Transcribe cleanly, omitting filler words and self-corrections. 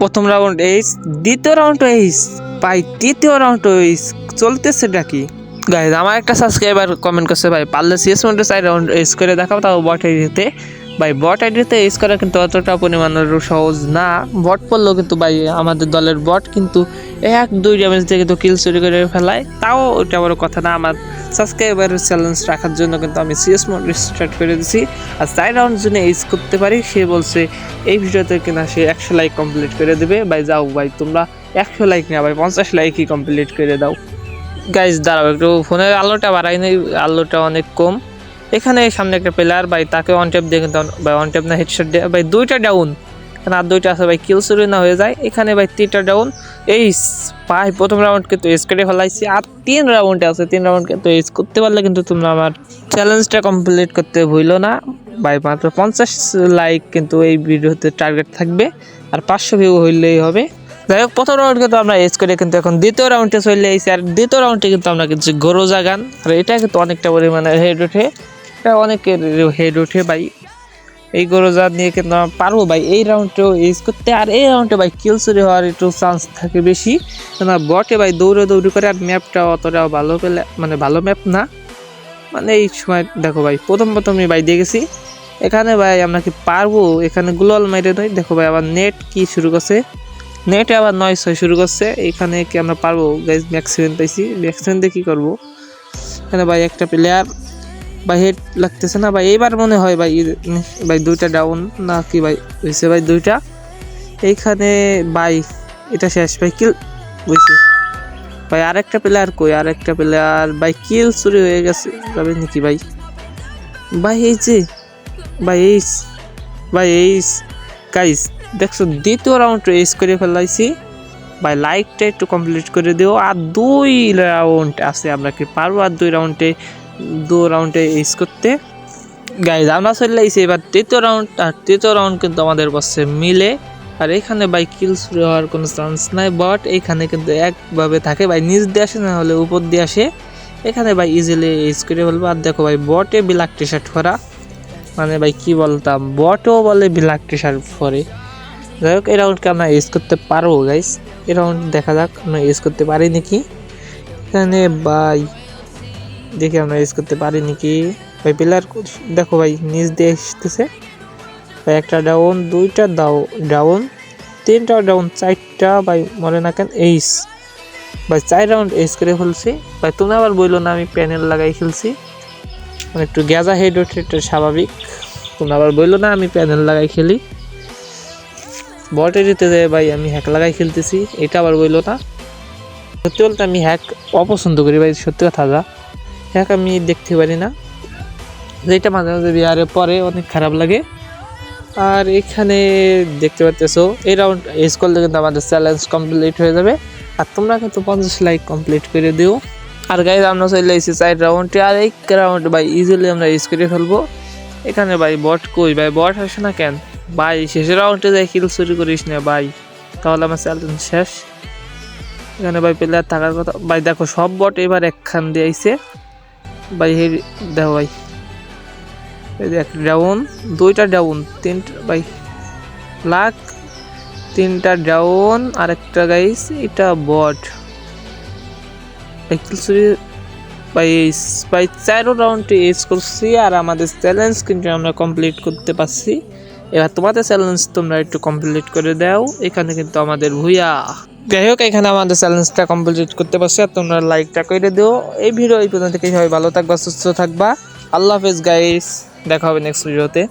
প্রথম রাউন্ড এইস, দ্বিতীয় রাউন্ড এইস, ভাই তৃতীয় রাউন্ড এইস, চলতেছে নাকি গাইজ? আমার একটা সাবস্ক্রাইবার কমেন্ট করছে ভাই পারলে সিএস মোডে 4 রাউন্ড এইস করে দেখাও, তাও বট আইডিতে। ভাই বট আইডিতে এইস করা কিন্তু অতটা পরিমাণের সহজ না, বট পড়লেও কিন্তু ভাই আমাদের দলের বট কিন্তু 1-2 ড্যামেজ দিয়ে কিন্তু কিল চুরি করে ফেলায়, তাও ওইটা বড় কথা না। আমার সাবস্ক্রাইবারের চ্যালেঞ্জ রাখার জন্য কিন্তু আমি সিএস মোড রিস্টার্ট করে দিছি। আর 4 রাউন্ড জন্য এইস করতে পারি, সে বলছে এই ভিডিওতে কিনা সে 100 লাইক কমপ্লিট করে দেবে। ভাই যাও ভাই, তোমরা 100 লাইক না ভাই 50 লাইকই কমপ্লিট করে দাও। গাইজ দাঁড়াও একটু, ফোনের আলোটা বাড়াই নেই, আলোটা অনেক কম। এখানে সামনে একটা প্লেয়ার, ভাই তাকে ওয়ান ট্যাপ দিয়ে কিন্তু, ভাই ওয়ান ট্যাপ না হেডশট দিয়ে, ভাই 2টা ডাউন, এখানে আর 2টা আছে ভাই, কিল চুরি না হয়ে যায়। এখানে ভাই 3টা ডাউন, এইস। ভাই প্রথম রাউন্ড কিন্তু এস করে ফেলাইছি, আর 3 রাউন্ডে আছে, 3 রাউন্ড কিন্তু এস করতে পারলে কিন্তু তোমরা আমার চ্যালেঞ্জটা কমপ্লিট করতে ভুলো না। ভাই মাত্র 50 লাইক কিন্তু এই ভিডিওতে টার্গেট থাকবে, আর 500 ভিউ হইলেই হবে। যাই হোক, প্রথম রাউন্ড কিন্তু আমরা এস করে কিন্তু এখন দ্বিতীয় রাউন্ডে চলে এসেছি, আর দ্বিতীয় রাউন্ডে কিন্তু আমরা কিন্তু গরোজা গান, আর এটা কিন্তু অনেকটা পরিমাণে হেড ওঠে, এটা অনেকের হেড ওঠে ভাই। এই গরোজা নিয়ে কিন্তু আমরা পারবো ভাই এই রাউন্ডেও এস করতে, আর এই রাউন্ডে ভাই কিল চুরি হওয়ার একটু চান্স থাকে বেশি, কেন বটে ভাই দৌড়ে করে, আর ম্যাপটা অতটাও ভালো পেলে, মানে ভালো ম্যাপ না। মানে এই সময় দেখো ভাই প্রথমে ভাই দেখেছি এখানে, ভাই আমরা কি পারবো? এখানে গ্লোয়াল মাইরে নই, দেখো ভাই আবার নেট কি শুরু করছে, নেটে আবার 9-6 শুরু করছে। এখানে কি আমরা পারবো? গাইজ ম্যাক্সিমেন পাইছি, ম্যাক্সিমেন দিয়ে কী করবো? এখানে ভাই একটা প্লেয়ার, ভাই হেড লাগতেছে না ভাই, এইবার মনে হয় ভাই, ভাই 2টা ডাউন না কি ভাই হয়েছে ভাই 2টা। এইখানে ভাই এটা শেষ ভাই, কিল বুঝছি ভাই। আরেকটা প্লেয়ার কই? আরেকটা প্লেয়ার ভাই কিল চুরি হয়ে গেছে যাবে নাকি ভাই? ভাই এই যে ভাই এইস, ভাই এইস গাইস দেখছো দ্বিতীয় রাউন্ড এস করে ফেলাইছি ভাই। লাইকটা একটু কমপ্লিট করে দিও, আর 2 রাউন্ড আছে, আমরা কি পারবো আর 2 রাউন্ডে এস করতে? গাইজ আমরা চলে আইছি এবার তৃতীয় রাউন্ড, আর তৃতীয় রাউন্ড কিন্তু আমাদের বসছে মিলে। আর এখানে ভাই কিল শুরু হওয়ার কোনো চান্স নাই, বাট এখানে কিন্তু একভাবে থাকে ভাই, নিচ দিয়ে আসে না হলে উপর দিয়ে আসে। এখানে ভাই ইজিলি এস করে বলবো। আর দেখো ভাই বটে ব্ল্যাক টি শার্ট পরা, মানে ভাই কি বলতাম, বটও বলে ব্ল্যাক টি শার্ট পরে। যাই হোক, এই রাউন্ডকে আমরা ইউজ করতে পারবো গাইস, এই রাউন্ড দেখা যাক আমরা ইউজ করতে পারি নাকি। এখানে ভাই দেখি আমরা ইউজ করতে পারি নাকি। ভাই প্লেয়ার দেখো ভাই নিচ দিয়ে আসতেছে ভাই, একটা ডাউন, 2টা ডাউন, 3টা ডাউন, 4টা ভাই মরে না কেন, এইস ভাই 4 রাউন্ড এইস করে ফেলছি ভাই। তুমি আবার বললো না আমি প্যানেল লাগাই খেলছি, মানে একটু গ্যাজা হেড ওঠে, এটা স্বাভাবিক। তুমি আবার বললো না আমি প্যানেল লাগাই খেলি, বটে দিতে যায় ভাই আমি হ্যাক লাগাই খেলতেছি, এটা আবার বললো না। সত্যি বলতে আমি হ্যাক অপছন্দ করি ভাই, সত্যি কথা যা, হ্যাক আমি দেখতে পারি না, যেটা মাঝে মাঝে বিহারে পরে অনেক খারাপ লাগে। আর এখানে দেখতে পাচ্তেছো এই রাউন্ড এস করলে কিন্তু আমাদের চ্যালেঞ্জ কমপ্লিট হয়ে যাবে, আর তোমরা কিন্তু 50 লাইক কমপ্লিট করে দিও। আর গাইজ আমরা চলে এসেছি 4 রাউন্ডে, আর এই রাউন্ড ভাই ইজিলি আমরা এস করে ফেলবো। এখানে ভাই বট কই? ভাই বট আসে না কেন ভাই? শেষের রাউন্ডে যাই কিল চুরি করিস না ভাই, তাহলে আমার চ্যালেঞ্জ শেষ। এখানে ভাই প্লেয়ার থাকার কথা ভাই, দেখো সব বট এবার একখান দিয়ে আইছে ভাই। হে দেখো ভাই এক ডাউন, 2টা ডাউন, 3টা ভাই লাখ, 3টা ডাউন, আরেকটা গাইস এটা বট ভাই কিল চুরি ভাই। ভাই 4 রাউন্ডে এস করছি, আর আমাদের চ্যালেঞ্জ কিন্তু আমরা কমপ্লিট করতে পারছি। এবার তোমাদের চ্যালেঞ্জ তোমরা একটু কমপ্লিট করে দাও, এখানে কিন্তু আমাদের ভুইয়া। যাই হোক, এখানে আমাদের চ্যালেঞ্জটা কমপ্লিট করতে পারছি, আর তোমরা লাইকটা করে দিও। এই ভিডিও এই পর্যন্ত থেকে সবাই ভালো থাকবা, সুস্থ থাকবা, আল্লাহ হাফেজ গাইস, দেখা হবে নেক্সট ভিডিওতে।